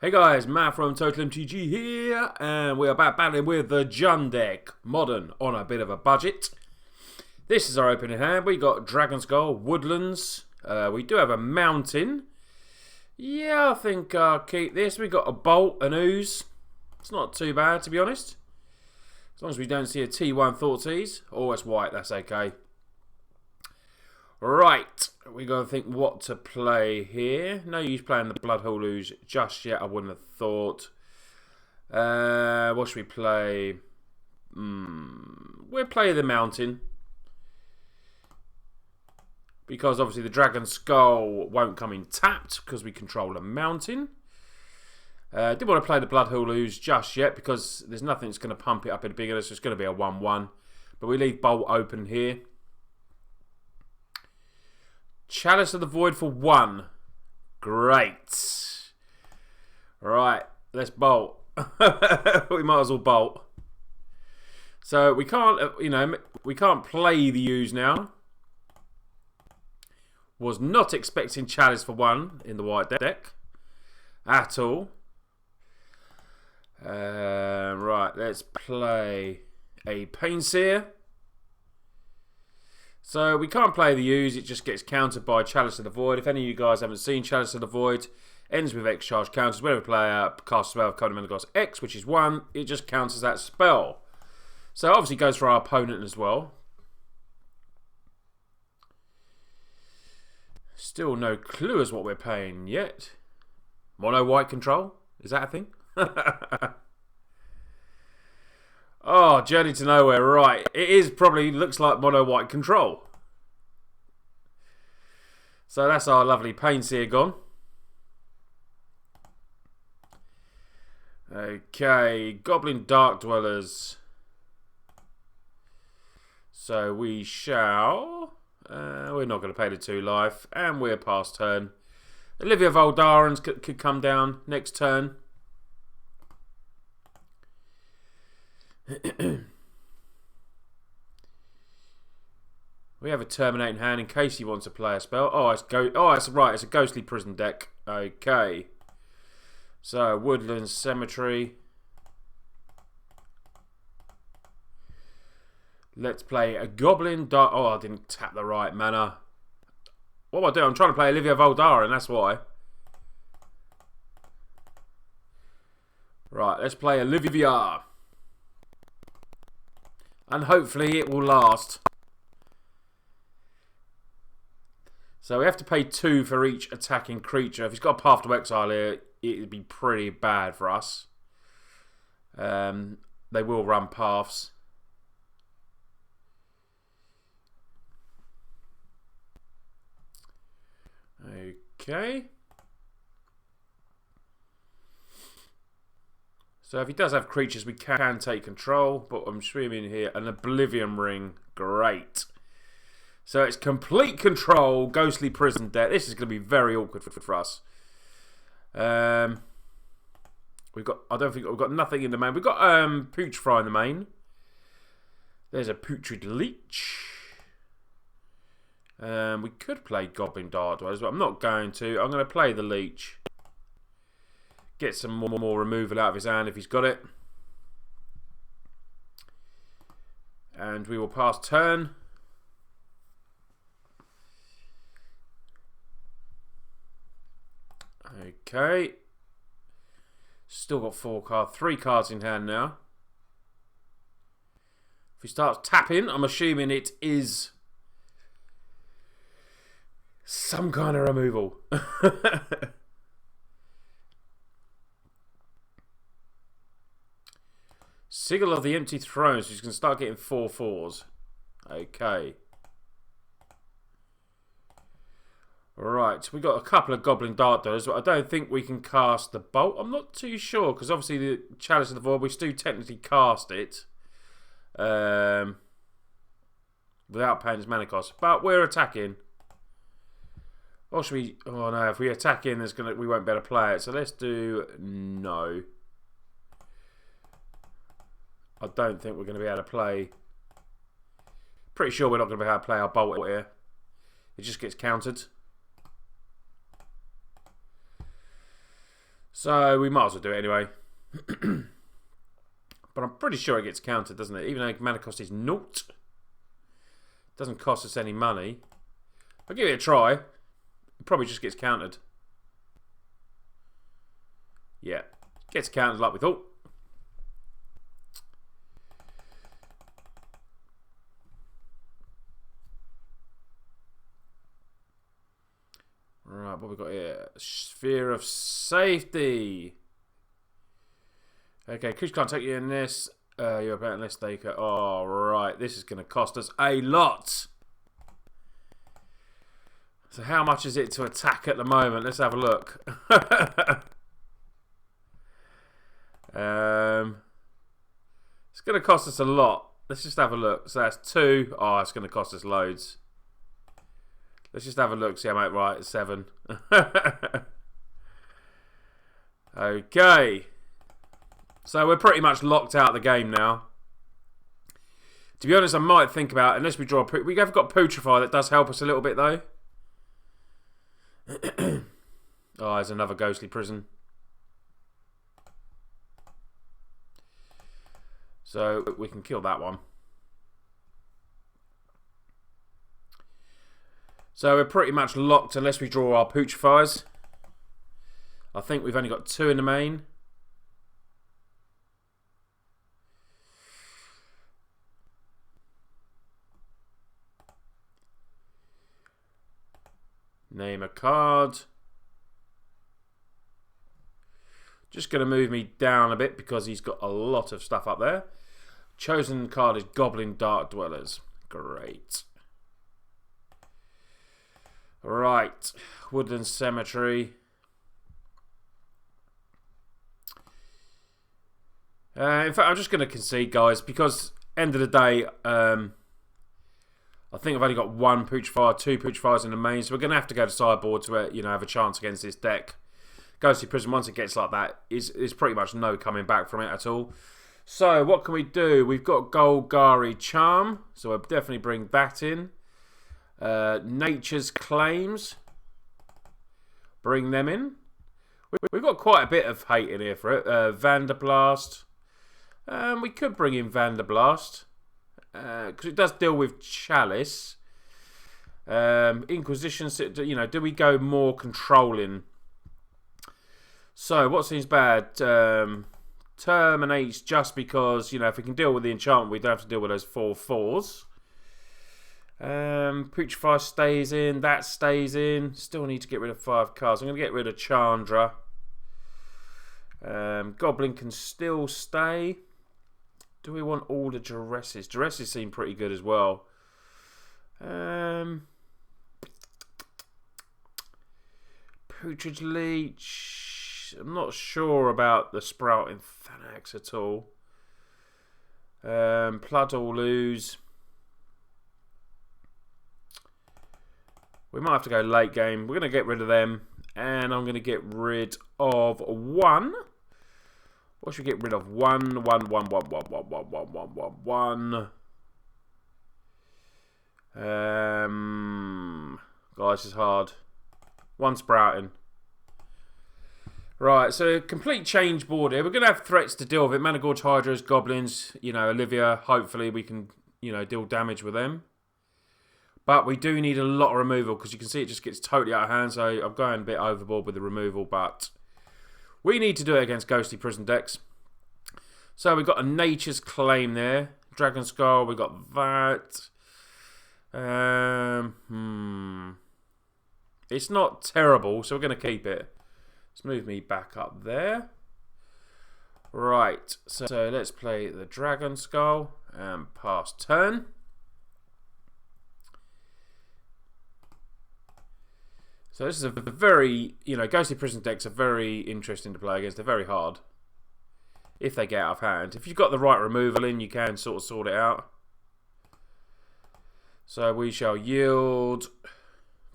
Hey guys, Matt from TOTALmtg here, and we're back battling with the Jund deck, modern, on a bit of a budget. This is our opening hand. We got Dragon Skull, Woodlands. We do have a Mountain. Yeah, I think I'll keep this. We got a Bolt, an Ooze. It's not too bad, to be honest. As long as we don't see a T1 Thoughtseize. Oh, it's white, that's okay. Right, we got to think what to play here. No use playing the Bloodhole Ooze just yet, I wouldn't have thought. What should we play? We'll play the Mountain. Because obviously the Dragon Skull won't come in tapped because we control a Mountain. Didn't want to play the Bloodhole Ooze just yet because there's nothing that's going to pump it up in bigger. So it's going to be a 1-1. But we leave Bolt open here. Chalice of the Void for 1. Great. Right, let's bolt. We might as well bolt. So we can't, we can't play the Ooze now. Was not expecting Chalice for 1 in the white deck at all. Right, let's play a Painseer. So we can't play the Ooze, it just gets countered by Chalice of the Void. If any of you guys haven't seen Chalice of the Void, ends with X charge counters. Whenever a player casts a spell of Covenant Cost X, which is 1, it just counters that spell. So obviously it goes for our opponent as well. Still no clue as what we're paying yet. Mono white control? Is that a thing? Oh, Journey to Nowhere, right. It is probably, looks like mono white control. So that's our lovely Painseer gone. Okay, Goblin Dark Dwellers. So we shall... we're not going to pay the 2 life. And we're past turn. Olivia Voldarans could come down next turn. We have a Terminating hand in case he wants to play a spell. Oh, it's right. It's a Ghostly Prison deck. Okay. So Woodlands Cemetery. Let's play a Goblin Dark. Oh, I didn't tap the right mana. What am I doing? I'm trying to play Olivia Voldaren. That's why. Right. Let's play Olivia. And hopefully it will last. So we have to pay 2 for each attacking creature. If he's got a Path to Exile here, it would be pretty bad for us. They will run paths. Okay. So if he does have creatures, we can take control. But I'm streaming here an Oblivion Ring. Great. So it's complete control, Ghostly Prison deck. This is going to be very awkward for us. We've got. I don't think we've got nothing in the main. We've got Putrefy in the main. There's a Putrid Leech. We could play Goblin Dark Dwellers, but I'm not going to. I'm going to play the Leech. Get some more removal out of his hand if he's got it. And we will pass turn. Okay. Still got 3 cards in hand now. If he starts tapping, I'm assuming it is some kind of removal. Sigil of the Empty Throne, so he's going to start getting 4/4s. Okay. Right, we've got a couple of Goblin Dark Dwellers, but I don't think we can cast the Bolt. I'm not too sure, because obviously the Chalice of the Void, we still technically cast it. Without paying its mana cost. But we're attacking. Or should we... Oh no, if we attack in, we won't be able to play it. So let's do... No. I don't think we're going to be able to play... Pretty sure we're not going to be able to play our Bolt here. It just gets countered. So we might as well do it anyway. But I'm pretty sure it gets counted, doesn't it? Even though mana cost is 0. Doesn't cost us any money. I'll give it a try. It probably just gets counted. Yeah. Gets counted like we thought. Right, what we got here? Sphere of Safety. Okay, Kush can't take you in this. You're about in this staker. Oh, right. This is going to cost us a lot. So how much is it to attack at the moment? Let's have a look. It's going to cost us a lot. Let's just have a look. So that's 2. Oh, it's going to cost us loads. Let's just have a look. See how much. Right, it's 7. Okay. So we're pretty much locked out of the game now. To be honest, I might think about, unless we draw a... We have got Putrefy that does help us a little bit, though. Oh, there's another Ghostly Prison. So we can kill that one. So we're pretty much locked unless we draw our Putrefyes. I think we've only got 2 in the main. Name a card. Just going to move me down a bit because he's got a lot of stuff up there. Chosen card is Goblin Dark Dwellers. Great. Right. Woodland Cemetery. In fact, I'm just going to concede, guys, because end of the day, I think I've only got 1 Putrefy, 2 Putrefys in the main, so we're going to have to go to sideboard to have a chance against this deck. Ghostly Prison, once it gets like that, is pretty much no coming back from it at all. So, what can we do? We've got Golgari Charm, so I'll definitely bring that in. Nature's Claims. Bring them in. We've got quite a bit of hate in here for it. Vanderblast. We could bring in Vanderblast. Because it does deal with Chalice. Inquisition, do we go more controlling? So, what seems bad? Terminates just because, if we can deal with the enchantment, we don't have to deal with those 4/4s. Putrefy stays in, that stays in. Still need to get rid of 5 cards. I'm going to get rid of Chandra. Goblin can still stay. Do we want all the Duresses? Duresses seem pretty good as well. Putrid Leech. I'm not sure about the Sprouting Thanax at all. Blood or Lose. We might have to go late game. We're going to get rid of them. And I'm going to get rid of 1. What should we get rid of? 1. Guys, this is hard. 1 Sprouting. Right, so complete change board here. We're going to have threats to deal with it. Managorge, Hydras, Goblins, Olivia. Hopefully we can, deal damage with them. But we do need a lot of removal because you can see it just gets totally out of hand. So I'm going a bit overboard with the removal, but we need to do it against Ghostly Prison decks. So we've got a Nature's Claim there. Dragon Skull, we got that. It's not terrible, so we're going to keep it. Let's move me back up there. Right, so let's play the Dragon Skull and pass turn. So this is a very, Ghostly Prison decks are very interesting to play against. They're very hard if they get out of hand. If you've got the right removal in, you can sort it out. So we shall yield.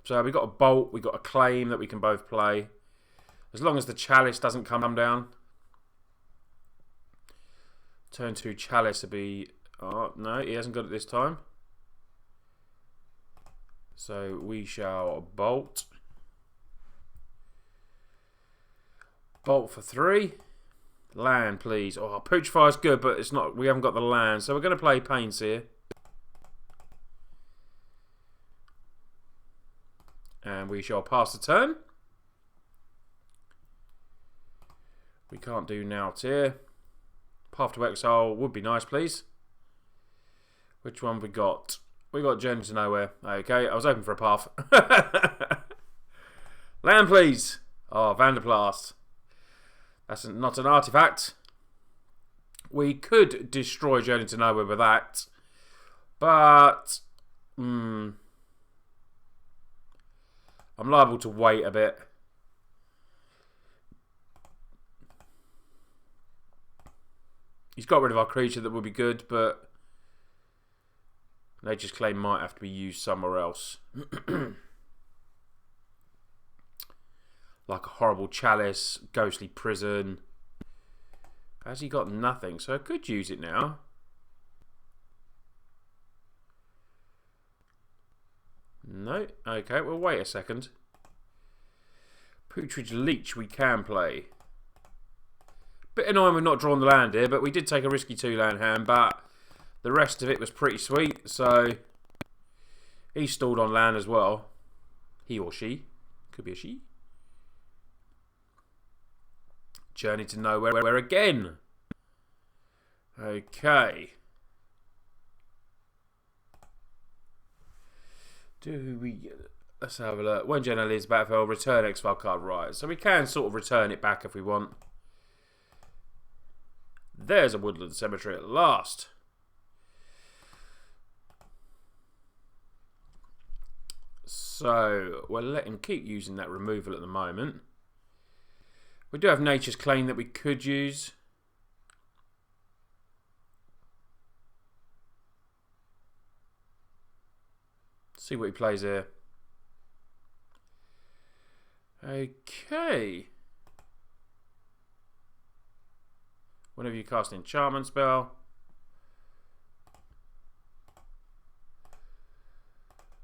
So we've got a Bolt, we've got a Claim that we can both play. As long as the Chalice doesn't come down. Turn 2 Chalice will be... Oh, no, he hasn't got it this time. So we shall Bolt. Bolt for 3. Land, please. Oh, Putrefire's good, but it's not. We haven't got the land, so we're going to play Paints here. And we shall pass the turn. We can't do now here. Path to Exile would be nice, please. Which one we got? We got Journey to Nowhere. Okay, I was hoping for a path. Land, please. Oh, Vanderblast. That's not an artifact. We could destroy Journey to Nowhere with that. But I'm liable to wait a bit. He's got rid of our creature, that would be good, but Nature's Claim might have to be used somewhere else. Like a Horrible Chalice, Ghostly Prison. Has he got nothing? So I could use it now. No? Okay, we'll wait a second. Putrid Leech we can play. Bit annoying we've not drawn the land here, but we did take a risky 2-land hand, but the rest of it was pretty sweet, so he stalled on land as well. He or she. Could be a she. Journey to Nowhere again. Okay. Let's have a look. When Jenna leaves the battlefield, return exile card. Right, so we can sort of return it back if we want. There's a Woodland Cemetery at last. So we'll let him keep using that removal at the moment. We do have Nature's Claim that we could use. See what he plays here. Okay. Whenever you cast an enchantment spell,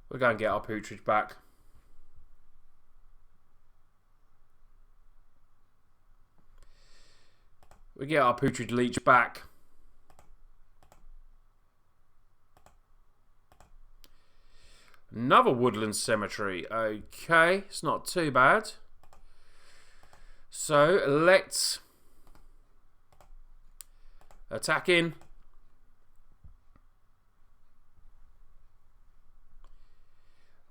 we're going to get our Putrid back. We get our Putrid Leech back. Another Woodland Cemetery. Okay, it's not too bad. So let's attack in.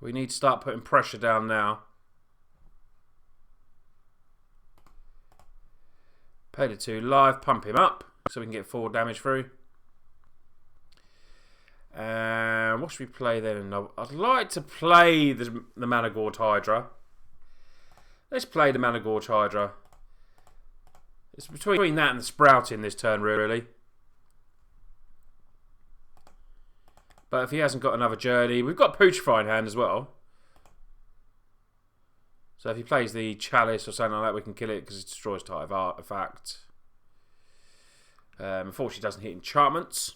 We need to start putting pressure down now. Pay the 2 live, pump him up so we can get 4 damage through. And what should we play then? I'd like to play the Mana Gorge Hydra. Let's play the Mana Gorge Hydra. It's between that and the Sprouting this turn, really. But if he hasn't got another Journey, we've got Putrefy in hand as well. So if he plays the Chalice or something like that, we can kill it because it destroys type of artifact. Unfortunately, it doesn't hit enchantments.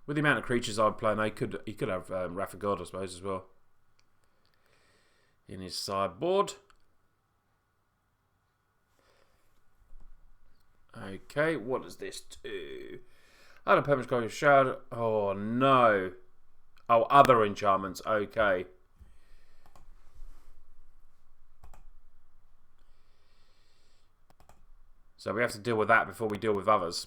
With the amount of creatures I'd play, he could have Wrath of God, I suppose, as well. In his sideboard. Okay, what does this do? Add a permanent copy of Shadow. Oh, no. Oh, other enchantments. Okay. So we have to deal with that before we deal with others.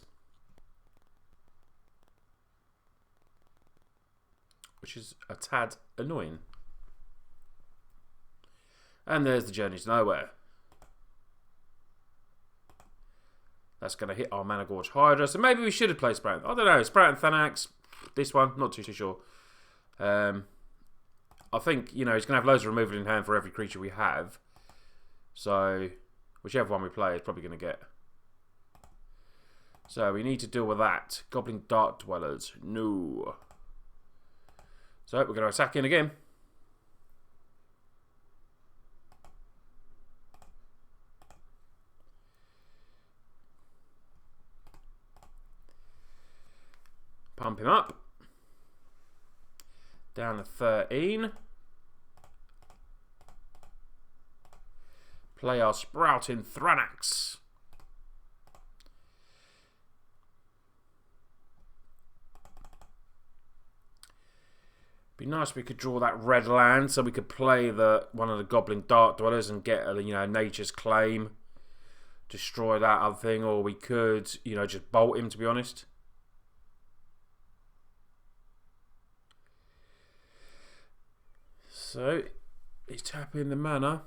Which is a tad annoying. And there's the Journey to Nowhere. That's going to hit our Mana Gorge Hydra. So maybe we should have played Sprout. I don't know. Sprout and Thanax. This one. Not too sure. I think, you know, he's going to have loads of removal in hand for every creature we have. So, whichever one we play is probably going to get. So, we need to deal with that. Goblin Dark Dwellers. No. So, we're going to attack in again. Pump him up. Down to 13. play our Sprouting Thranax. Be nice if we could draw that red land so we could play one of the Goblin Dark Dwellers and get a Nature's Claim, destroy that other thing, or we could just bolt him, to be honest. So he's tapping the mana.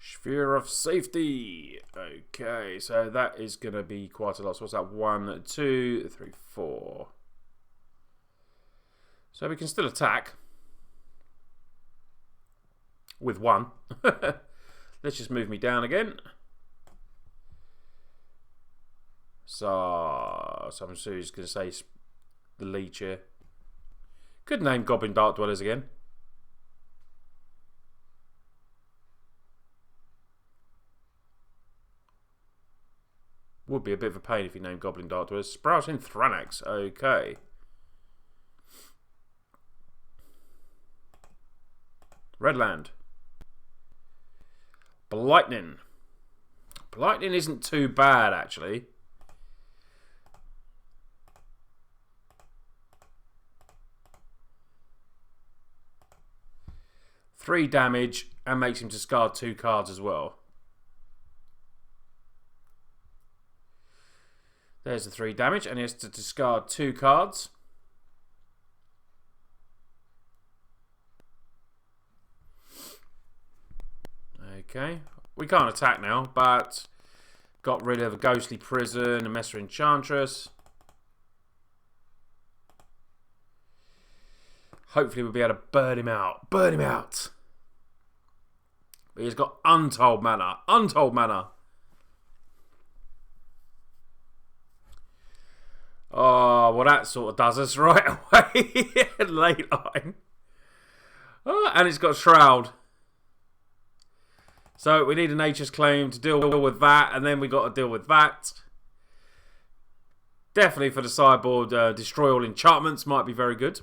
Sphere of Safety. Okay, so that is going to be quite a lot. So what's that? 1, 2, 3, 4. So we can still attack with 1. Let's just move me down again. So I'm just going to say the leech here. Could name Goblin Dark Dwellers again. Would be a bit of a pain if you named Goblin Dark Dwellers. Sprouting Thranax. Okay. Redland. Blightning. Blightning isn't too bad, actually. Three damage and makes him discard 2 cards as well. There's the 3 damage, and he has to discard 2 cards. Okay. We can't attack now, but got rid of a Ghostly Prison, a Messer Enchantress. Hopefully we'll be able to burn him out. Burn him out! But he's got untold mana. Untold mana. Oh, well that sort of does us right away. Late line. Oh, and it's got Shroud. So we need a Nature's Claim to deal with that, and then we got to deal with that. Definitely for the sideboard, Destroy All Enchantments might be very good.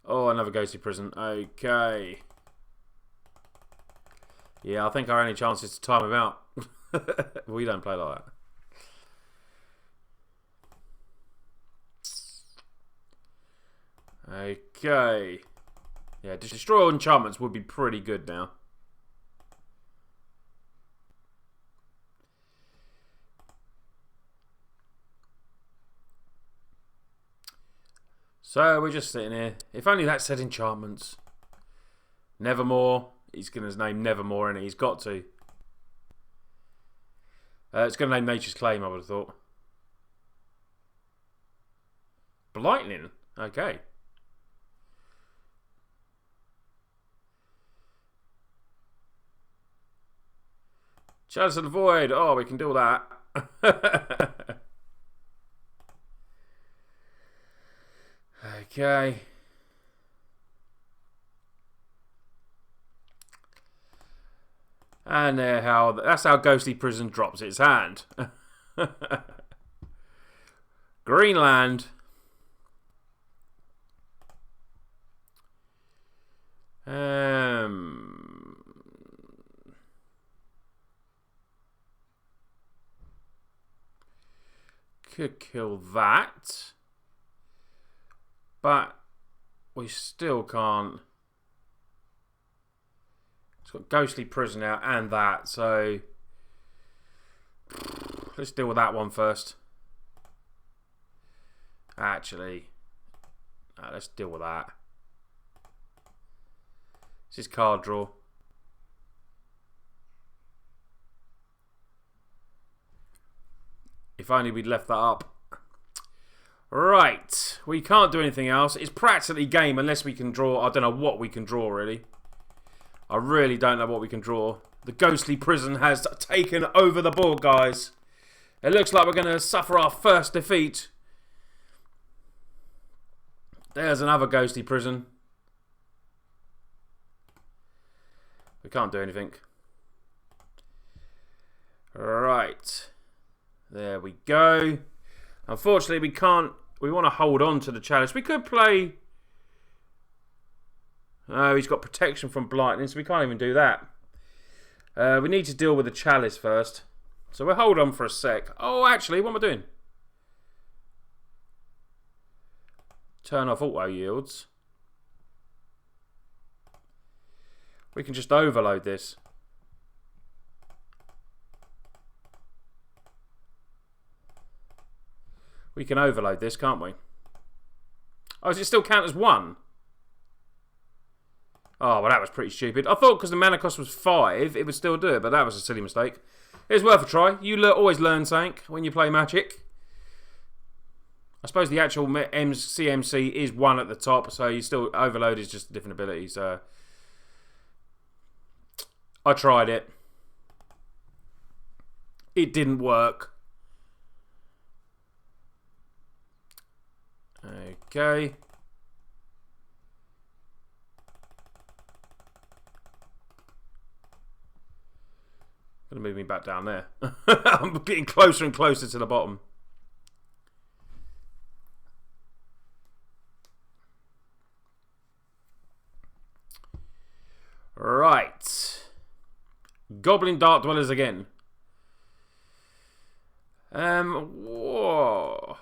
Oh, another Ghostly Prison. Okay. Yeah, I think our only chance is to time him out. We don't play like that. Okay. Yeah, Destroy All Enchantments would be pretty good now. So we're just sitting here. If only that said enchantments. Nevermore. He's going to name Nevermore in it. He's got to. It's going to name Nature's Claim, I would have thought. Blightning. Okay. Chalice of the Void. Oh, we can do that. Okay. And that's how Ghostly Prison drops its hand. Greenland. Could kill that. But we still can't. It's got Ghostly Prison out and that, so let's deal with that one first. Actually, let's deal with that. This is card draw. If only we'd left that up. Right, we can't do anything else. It's practically game unless we can draw. I don't know what we can draw, really. I really don't know what we can draw. The Ghostly Prison has taken over the board, guys. It looks like we're going to suffer our first defeat. There's another Ghostly Prison. We can't do anything. Right. There we go. Unfortunately, we can't we want to hold on to the chalice. We could play... Oh, he's got protection from Blightning, so we can't even do that. We need to deal with the chalice first. So we'll hold on for a sec. Oh, actually, what am I doing? Turn off auto yields. We can just overload this. We can overload this, can't we? Oh, does it still count as 1? Oh, well, that was pretty stupid. I thought because the mana cost was 5, it would still do it, but that was a silly mistake. It's worth a try. You always learn something when you play Magic. I suppose the actual CMC is 1 at the top, so you still... Overload is just a different ability, so... I tried it. It didn't work. Okay. Gonna move me back down there. I'm getting closer and closer to the bottom. Right. Goblin Dark Dwellers again. Whoa.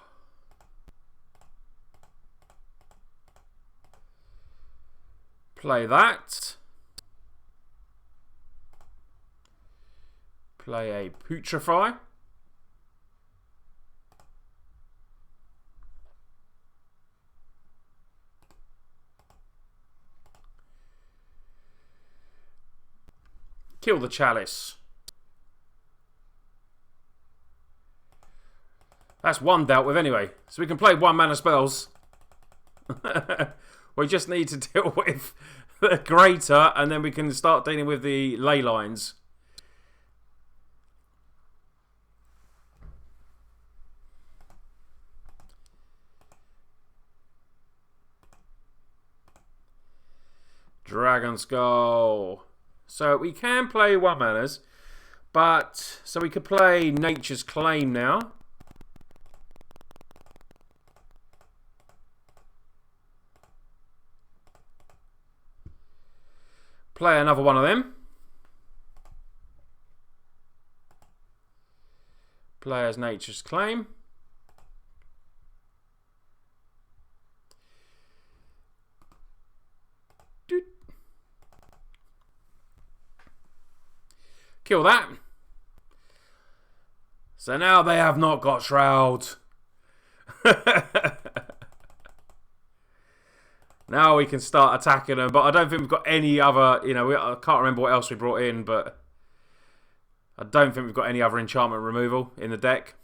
Play that. Play a Putrefy. Kill the Chalice. That's 1 dealt with anyway. So we can play 1 mana spells. We just need to deal with the Greater, and then we can start dealing with the ley lines. Dragon Skull. So we can play 1 manas, but so we could play Nature's Claim now. Play another one of them. Play as Nature's Claim. Kill that. So now they have not got Shroud. Now we can start attacking them, but I don't think we've got any other, you know, I can't remember what else we brought in, but I don't think we've got any other enchantment removal in the deck.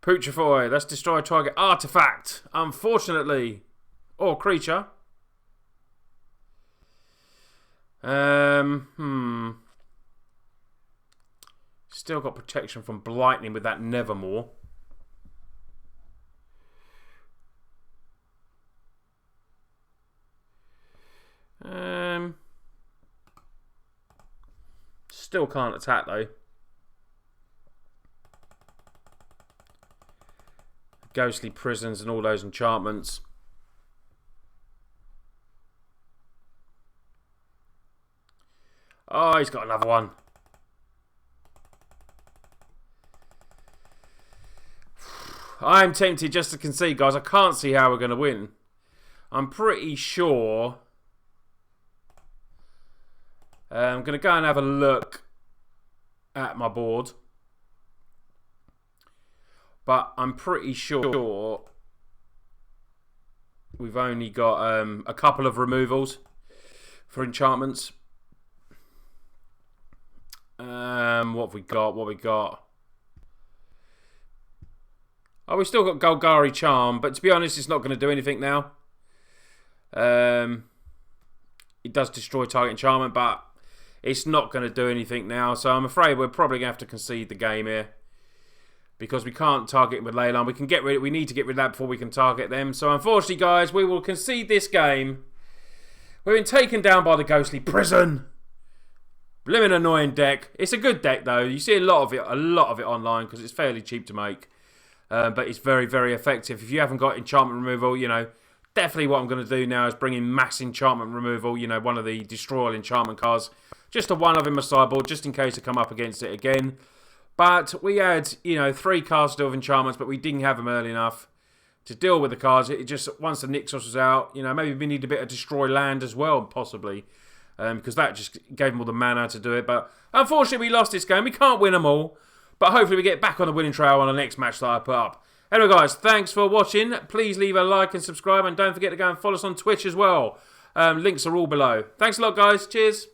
Putrefy, let's destroy target artifact, unfortunately, or creature. Still got protection from Blightning with that Nevermore. Still can't attack though. Ghostly Prisons and all those enchantments. Oh, he's got another one. I'm tempted just to concede, guys. I can't see how we're going to win. I'm pretty sure. I'm going to go and have a look at my board. But I'm pretty sure we've only got a couple of removals for enchantments. What have we got? What have we got? Oh, we've still got Golgari Charm, but to be honest, it's not going to do anything now. It does destroy target enchantment, but it's not going to do anything now. So I'm afraid we're probably going to have to concede the game here. Because we can't target with Leyline. We need to get rid of that before we can target them. So unfortunately, guys, we will concede this game. We've been taken down by the Ghostly Prison. Blimmin' annoying deck. It's a good deck though. You see a lot of it online because it's fairly cheap to make. But it's very, very effective. If you haven't got enchantment removal, you know, definitely what I'm going to do now is bring in mass enchantment removal. You know, one of the destroy all enchantment cards. Just a one of in my sideboard, just in case I come up against it again. But we had, you know, 3 cards to deal with enchantments, but we didn't have them early enough to deal with the cards. It just, once the Nixos was out, you know, maybe we need a bit of destroy land as well, possibly. Because that just gave them all the mana to do it. But unfortunately, we lost this game. We can't win them all. But hopefully we get back on the winning trail on the next match that I put up. Anyway, guys, thanks for watching. Please leave a like and subscribe. And don't forget to go and follow us on Twitch as well. Links are all below. Thanks a lot, guys. Cheers.